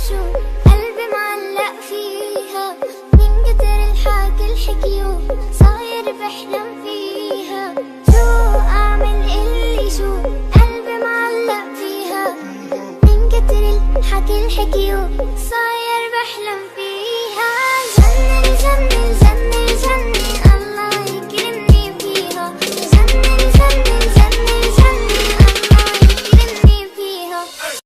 شو قلبي معلق فيها من كتر الحكي الحكيو صاير بحلم فيها. شو اعمل قلي شو قلبي معلق فيها من كتر الحكي الحكيو صاير بحلم